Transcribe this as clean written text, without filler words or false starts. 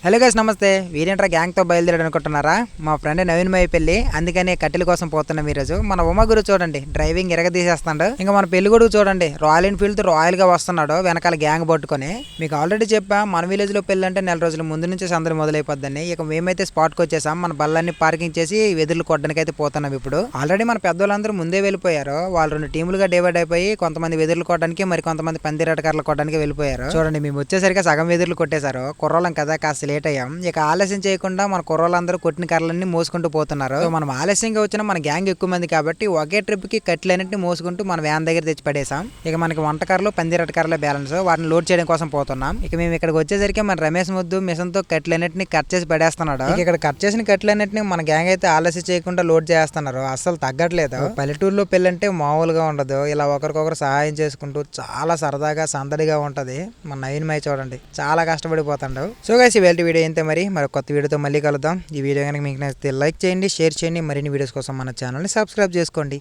Hello guys నమస్తే. వీరేంట్రా గ్యాంగ్తో బయలుదేరాడు అనుకుంటున్నారా? మా ఫ్రెండ్ నవీన్ మై పెళ్లి, అందుకని కట్టెల కోసం పోతున్నాం ఈరోజు. మన ఉమగురు చూడండి డ్రైవింగ్ ఎరగదీసేస్తాడు. ఇంకా మన పెళ్లి కొడుకు చూడండి రాయల్ ఎన్ఫీల్డ్ రాయల్ గా వస్తున్నాడు వెనకాల గ్యాంగ్ పట్టుకొని. మీకు ఆల్రెడీ చెప్పా మన విలేజ్ లో పెళ్లి అంటే నెల రోజుల ముందు నుంచి సందడి మొదలైపోద్దని. ఇక మేమైతే స్పాట్ కి వచ్చేసాం. మన బళ్ళన్ని పార్కింగ్ చేసి వెదుర్లు కొట్టడానికి అయితే పోతున్నాం. ఇప్పుడు ఆల్రెడీ మన పెద్దోళ్ళందరూ ముందే వెళ్ళిపోయారు. వాళ్ళు 2 టీములుగా డివైడ్ అయిపోయి కొంతమంది వెదుర్లు కొట్టడానికి, మరి కొంతమంది పందిరేటకర్లు కొట్టడానికి వెళ్ళిపోయారు. చూడండి మేము వచ్చేసరికి సగం వెదుర్లు కొట్టేశారు. కుర్రోళ్ళం కదా కాస్త లేట్ అయ్యాం. ఇక ఆలస్యం చేయకుండా మన కుర్రోళ్ళందరూ కొట్టిన కర్రలన్నీ మోసుకుంటూ పోతున్నారు. మనం ఆలస్యంగా వచ్చిన మన గ్యాంగ్ ఎక్కువ మంది కాబట్టి ఒకే ట్రిప్ కి కట్లన్నింటినీ మోసుకుంటూ మన వ్యాన్ దగ్గర తెచ్చి పడేసాం. ఇక మనకి వంటకర్రలు పందిరటకర్రల బ్యాలెన్స్ వాటిని లోడ్ చేయడం కోసం పోతున్నాం. ఇక మేము ఇక్కడికి వచ్చేసరికి మన రమేష్ ముద్దు మిషన్ తో కట్లన్నింటినీ కట్ చేసి పడేస్తున్నాడు. ఇక్కడ కట్ చేసిన కట్లన్నింటినీ మన గ్యాంగ్ అయితే ఆలస్యం చేయకుండా లోడ్ చేస్తున్నారు. అస్సలు తగ్గట్లేదు. పల్లెటూరులో పెళ్ళంటే మామూలుగా ఉండదు. ఇలా ఒకరికొకరు సహాయం చేసుకుంటూ చాలా సరదాగా సందడిగా ఉంటది. మన నవీన్ మై చూడండి చాలా కష్టపడిపోతాడు. సో గైస్ ఈ వీడియో అయితే మరి కొత్త వీడియోతో మళ్ళీ కలుద్దాం. ఈ వీడియో కనుక మీకు నచ్చితే లైక్ చేయండి, షేర్ చేయండి. మరిన్ని వీడియోస్ కోసం మన ఛానల్ని సబ్స్క్రైబ్ చేసుకోండి.